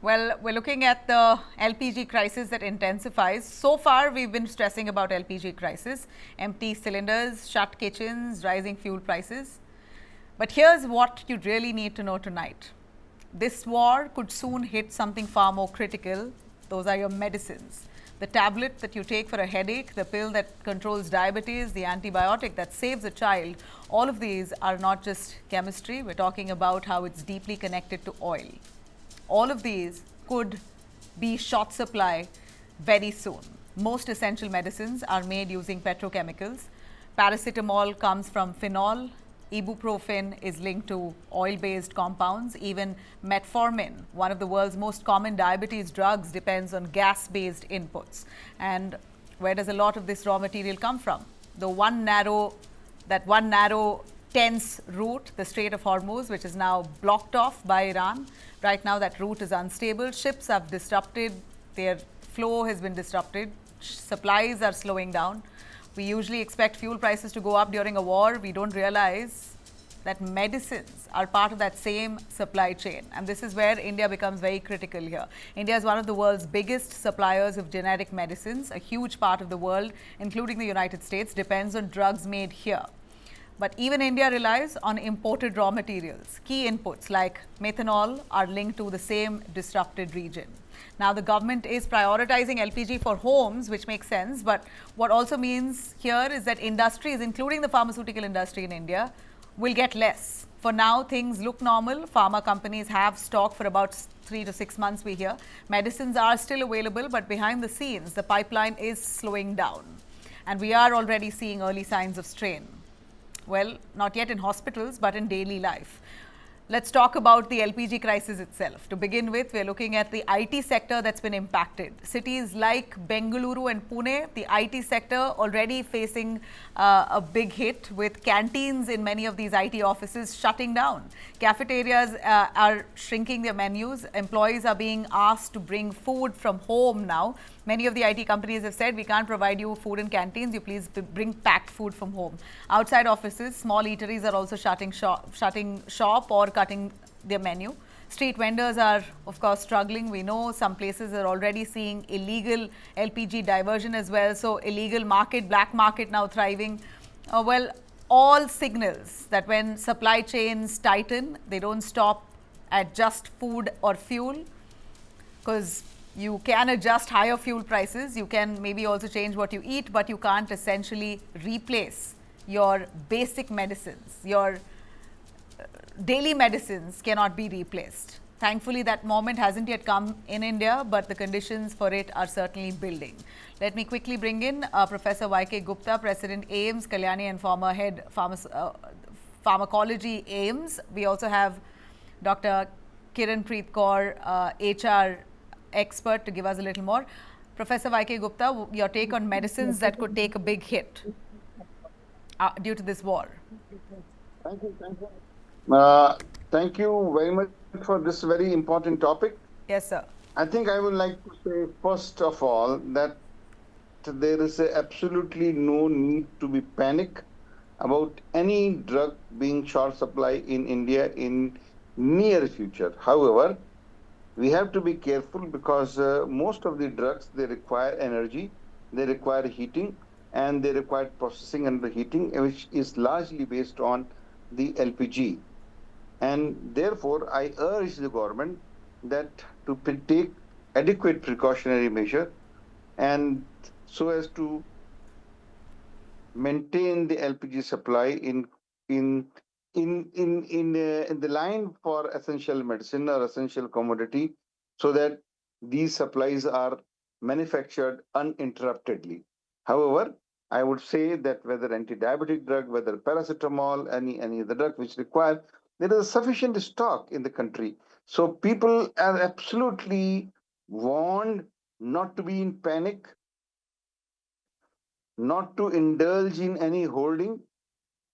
Well, we're looking at the LPG crisis that intensifies. So far, we've been stressing about LPG crisis, empty cylinders, shut kitchens, rising fuel prices. But here's what you really need to know tonight. This war could soon hit something far more critical. Those are your medicines. The tablet that you take for a headache, the pill that controls diabetes, the antibiotic that saves a child, all of these are not just chemistry. We're talking about how it's deeply connected to oil. All of these could be short supply very soon. Most essential medicines are made using petrochemicals. Paracetamol comes from phenol. Ibuprofen is linked to oil-based compounds. Even metformin, one of the world's most common diabetes drugs, depends on gas-based inputs. And where does a lot of this raw material come from? The one narrow tense route, the Strait of Hormuz, which is now blocked off by Iran. Right now, that route is unstable. Ships have disrupted, their flow has been disrupted. Supplies are slowing down. We usually expect fuel prices to go up during a war. We don't realize that medicines are part of that same supply chain. And this is where India becomes very critical here. India is one of the world's biggest suppliers of generic medicines. A huge part of the world, including the United States, depends on drugs made here. But even India relies on imported raw materials. Key inputs like methanol are linked to the same disrupted region. Now, the government is prioritizing LPG for homes, which makes sense. But what also means here is that industries, including the pharmaceutical industry in India, will get less. For now, things look normal. Pharma companies have stock for about 3 to 6 months, we hear. Medicines are still available, but behind the scenes, the pipeline is slowing down. And we are already seeing early signs of strain. Well, not yet in hospitals, but in daily life. Let's talk about the LPG crisis itself. To begin with, we're looking at the IT sector that's been impacted. Cities like Bengaluru and Pune, the IT sector already facing a big hit, with canteens in many of these IT offices shutting down. Cafeterias are shrinking their menus. Employees are being asked to bring food from home now. Many of the IT companies have said, we can't provide you food in canteens, you please bring packed food from home. Outside offices, small eateries are also shutting shop or cutting their menu. Street vendors are, of course, struggling. We know some places are already seeing illegal LPG diversion as well. So illegal market, black market now thriving. Well, all signals that when supply chains tighten, they don't stop at just food or fuel, because you can adjust higher fuel prices. You can maybe also change what you eat, but you can't essentially replace your basic medicines. Your daily medicines cannot be replaced. Thankfully, that moment hasn't yet come in India, but the conditions for it are certainly building. Let me quickly bring in Professor Y.K. Gupta, President AIMS, Kalyani, and former head pharmacology AIMS. We also have Dr. Kiran Preet Kaur, HR expert, to give us a little more. Professor Y.K. Gupta, your take on medicines that could take a big hit due to this war. Thank you. Thank you very much for this very important topic. Yes, sir. I think I would like to say, first of all, that there is absolutely no need to be panic about any drug being short supply in India in near future. However, we have to be careful because most of the drugs, they require energy, they require heating, and they require processing and the heating, which is largely based on the LPG. And therefore, I urge the government that to take adequate precautionary measure, and so as to maintain the LPG supply in the line for essential medicine or essential commodity, so that these supplies are manufactured uninterruptedly. However, I would say that whether anti-diabetic drug, whether paracetamol, any other drug which require, there is sufficient stock in the country. So people are absolutely warned not to be in panic, not to indulge in any holding,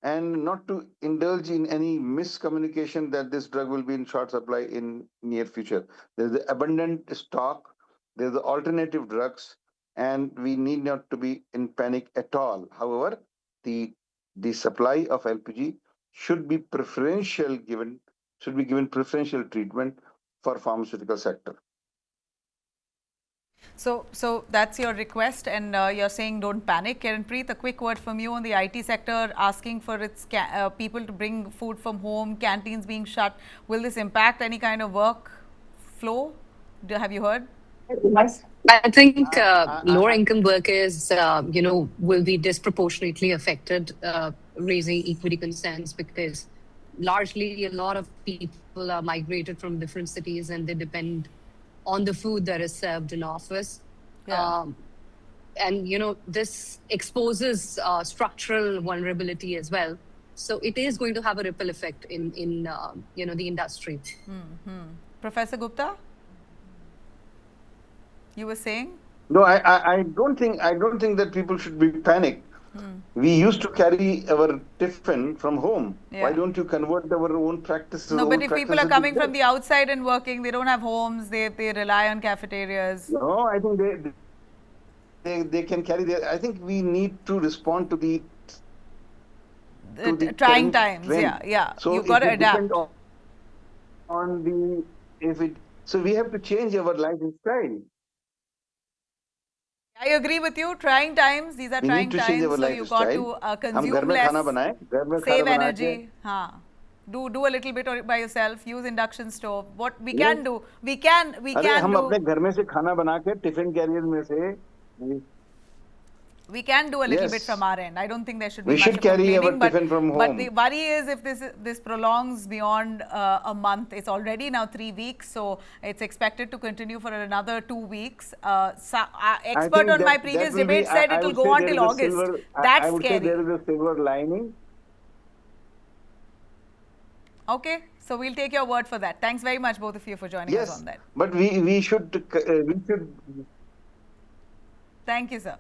and not to indulge in any miscommunication that this drug will be in short supply in near future. There's abundant stock, there's alternative drugs, and we need not to be in panic at all. However, the supply of LPG should be given preferential treatment for pharmaceutical sector. So that's your request, and you're saying don't panic. Kiranpreet, a quick word from you on the IT sector asking for its people to bring food from home, canteens being shut. Will this impact any kind of work flow? Have you heard? Yes. I think lower I, income workers, will be disproportionately affected, raising equity concerns because largely a lot of people are migrated from different cities and they depend on the food that is served in office. Yeah. And this exposes structural vulnerability as well. So it is going to have a ripple effect in the industry. Professor Gupta, you were saying? no, I don't think that people should be panicked. We used to carry our tiffin from home. Why Yeah. don't you convert our own practices, No, but old if people are practices to coming from this? the outside and working, they don't have homes, they rely on cafeterias. No, I think they can carry their. I think we need to respond to the Trying current times, trend. yeah. So You've if got to we depend adapt. on the if it so we have to change our lifestyle. I agree with you. Trying times, these are We need trying to change times, our so you've got lifestyle. to हम घर consume में खाना less, बनाएं, घर में खाना save बना के energy. Do a little bit by yourself. Use induction stove. What we yes, can do, we can अरे हम do. अपने घर में से खाना बना के टिफिन कैरियर में से We can do a little bit from yes, our end. I don't think there should be we much should of carry our complaining, tiffin from but the home. worry is if this prolongs beyond a month. It's already now 3 weeks, so it's expected to continue for another 2 weeks. I Expert think on my that previous will be. debate said it I will would go say on there till is a August. silver. That's I would say scary. there is a silver lining. Okay, so we'll take your word for that. Thanks very much, both of you, for joining us Yes, on that. but we should. Thank you, sir.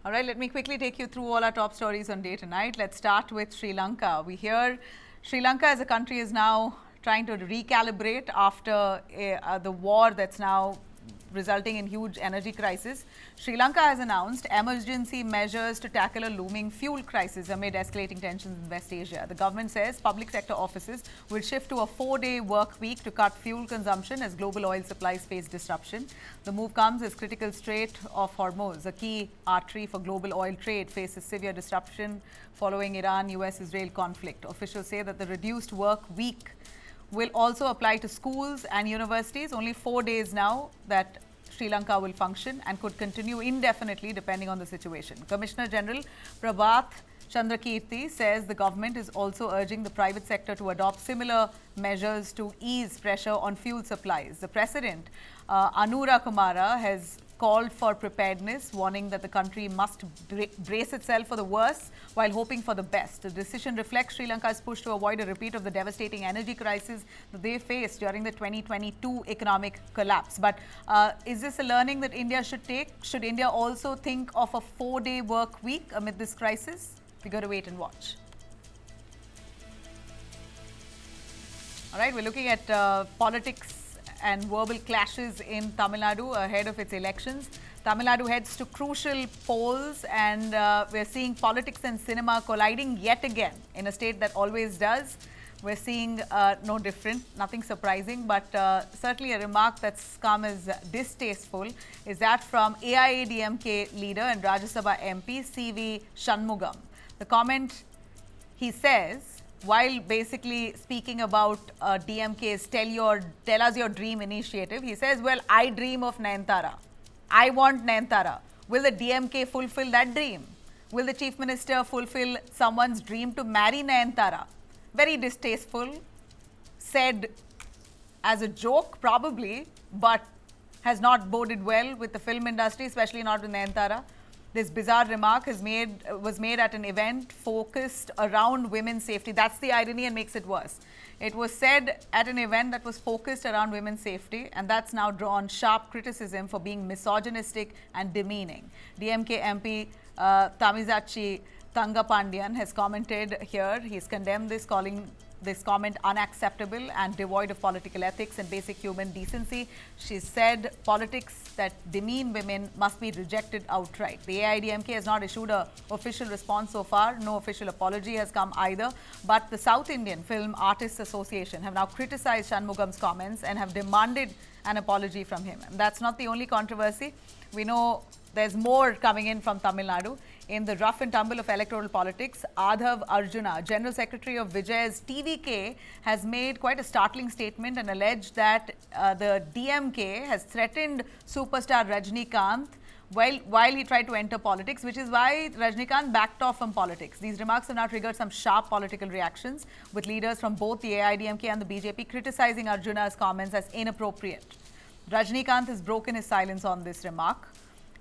All right, let me quickly take you through all our top stories on day tonight. Let's start with Sri Lanka. We hear Sri Lanka as a country is now trying to recalibrate after the war that's now resulting in huge energy crisis. Sri Lanka has announced emergency measures to tackle a looming fuel crisis amid escalating tensions in West Asia. The government says public sector offices will shift to a 4-day work week to cut fuel consumption as global oil supplies face disruption. The move comes as critical Strait of Hormuz, a key artery for global oil trade, faces severe disruption following Iran-US-Israel conflict. Officials say that the reduced work week will also apply to schools and universities. Only 4 days now that Sri Lanka will function and could continue indefinitely depending on the situation. Commissioner General Prabhat Chandrakirti says the government is also urging the private sector to adopt similar measures to ease pressure on fuel supplies. The President, Anura Kumara, has called for preparedness, warning that the country must brace itself for the worst while hoping for the best. The decision reflects Sri Lanka's push to avoid a repeat of the devastating energy crisis that they faced during the 2022 economic collapse. But is this a learning that India should take? Should India also think of a 4-day work week amid this crisis? We've got to wait and watch. All right, we're looking at politics and verbal clashes in Tamil Nadu ahead of its elections. Tamil Nadu heads to crucial polls, and we're seeing politics and cinema colliding yet again in a state that always does. We're seeing no different, nothing surprising, but certainly a remark that's come as distasteful is that from AIADMK leader and Rajya Sabha MP CV Shanmugam. The comment, he says, while basically speaking about DMK's Tell Us Your Dream initiative, he says, well, I dream of Nayantara. I want Nayantara. Will the DMK fulfill that dream? Will the Chief Minister fulfill someone's dream to marry Nayantara? Very distasteful, said as a joke probably, but has not boded well with the film industry, especially not with Nayantara. This bizarre remark was made at an event focused around women's safety. That's the irony and makes it worse. It was said at an event that was focused around women's safety, and that's now drawn sharp criticism for being misogynistic and demeaning. DMK MP Tamizachi Tangapandian has commented here. He's condemned this, calling this comment unacceptable and devoid of political ethics and basic human decency. She said politics that demean women must be rejected outright. The AIDMK has not issued an official response so far. No official apology has come either. But the South Indian Film Artists Association have now criticized Shanmugam's comments and have demanded an apology from him. And that's not the only controversy. We know there's more coming in from Tamil Nadu. In the rough and tumble of electoral politics, Adhav Arjuna, General Secretary of Vijay's TVK, has made quite a startling statement and alleged that the DMK has threatened superstar Rajnikant while he tried to enter politics, which is why Rajnikant backed off from politics. These remarks have now triggered some sharp political reactions, with leaders from both the AIDMK and the BJP criticizing Arjuna's comments as inappropriate. Rajnikant has broken his silence on this remark.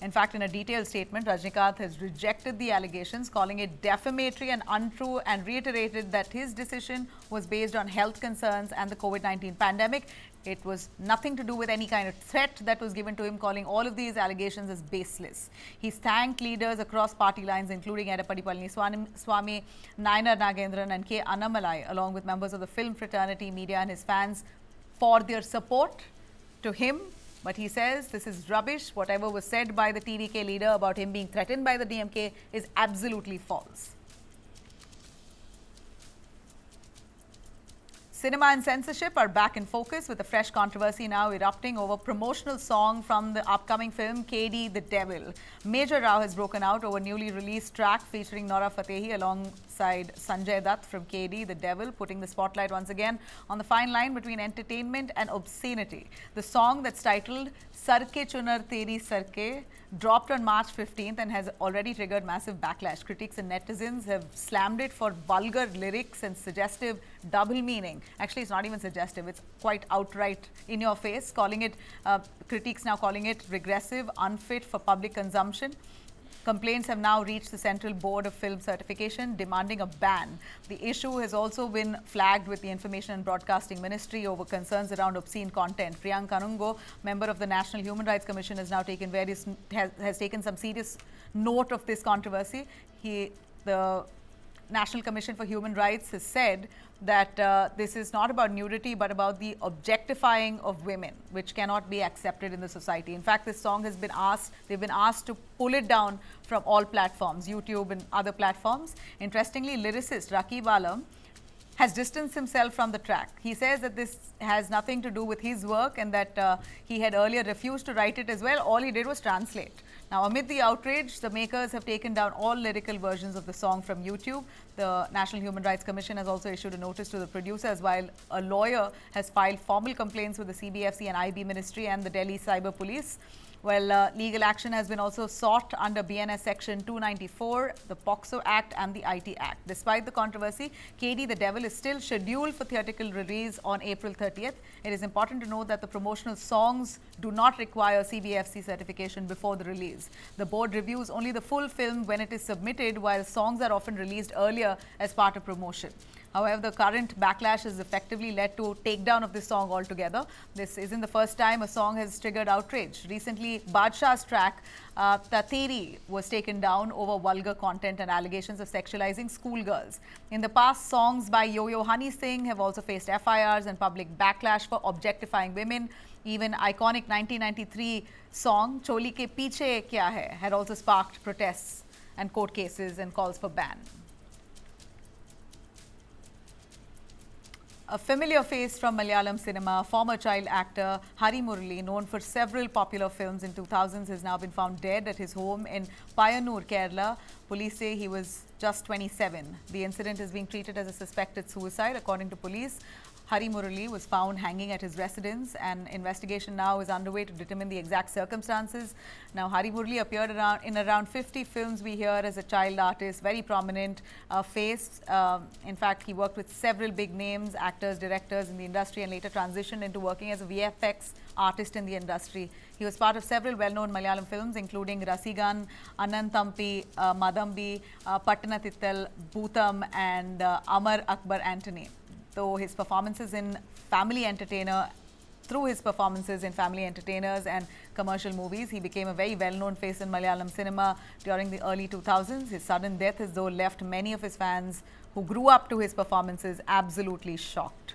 In fact, in a detailed statement, Rajnikant has rejected the allegations, calling it defamatory and untrue, and reiterated that his decision was based on health concerns and the COVID-19 pandemic. It was nothing to do with any kind of threat that was given to him, calling all of these allegations as baseless. He's thanked leaders across party lines, including Edapadi Palniswamy, Nayanar Nagendran and K. Annamalai, along with members of the film fraternity, media and his fans, for their support to him. But he says this is rubbish. Whatever was said by the TDK leader about him being threatened by the DMK is absolutely false. Cinema and censorship are back in focus, with a fresh controversy now erupting over promotional song from the upcoming film KD The Devil. Major row has broken out over newly released track featuring Nora Fatehi alongside Sanjay Dutt from KD The Devil, putting the spotlight once again on the fine line between entertainment and obscenity. The song, that's titled Sarke Chunar Teri Sarke, dropped on March 15th and has already triggered massive backlash. Critics and netizens have slammed it for vulgar lyrics and suggestive double meaning. Actually, it's not even suggestive, it's quite outright in your face, calling it, critics now calling it regressive, unfit for public consumption. Complaints have now reached the Central Board of Film Certification, demanding a ban. The issue has also been flagged with the Information and Broadcasting Ministry over concerns around obscene content. Priyank Kanungo, member of the National Human Rights Commission, has now taken has taken some serious note of this controversy. The National Commission for Human Rights has said that this is not about nudity but about the objectifying of women, which cannot be accepted in the society. In fact, this song has been they've been asked to pull it down from all platforms, YouTube and other platforms. Interestingly, lyricist Rakib Alam has distanced himself from the track. He says that this has nothing to do with his work and that he had earlier refused to write it as well. All he did was translate. Now, amid the outrage, the makers have taken down all lyrical versions of the song from YouTube. The National Human Rights Commission has also issued a notice to the producers, while a lawyer has filed formal complaints with the CBFC and IB Ministry and the Delhi Cyber Police. Well, legal action has been also sought under BNS Section 294, the POXO Act and the IT Act. Despite the controversy, KD The Devil is still scheduled for theatrical release on April 30th. It is important to note that the promotional songs do not require CBFC certification before the release. The board reviews only the full film when it is submitted, while songs are often released earlier as part of promotion. However, the current backlash has effectively led to takedown of this song altogether. This isn't the first time a song has triggered outrage. Recently, Badshah's track, Tateri, was taken down over vulgar content and allegations of sexualizing schoolgirls. In the past, songs by Yo-Yo Honey Singh have also faced FIRs and public backlash for objectifying women. Even iconic 1993 song, Choli Ke Piche Kya Hai, had also sparked protests and court cases and calls for ban. A familiar face from Malayalam cinema, former child actor Hari Murali, known for several popular films in 2000s, has now been found dead at his home in Payanur, Kerala. Police say he was just 27. The incident is being treated as a suspected suicide. According to police, Hari Murali was found hanging at his residence. An investigation now is underway to determine the exact circumstances. Now, Hari Murali appeared in around 50 films we hear as a child artist, very prominent face. In fact, he worked with several big names, actors, directors in the industry, and later transitioned into working as a VFX artist in the industry. He was part of several well-known Malayalam films, including Rasigan, Ananthampi, Madambi, Pattanatittal, Bhutam, and Amar Akbar Antony. Through his performances in family entertainers and commercial movies, he became a very well-known face in Malayalam cinema during the early 2000s. His sudden death has though left many of his fans who grew up to his performances, absolutely shocked.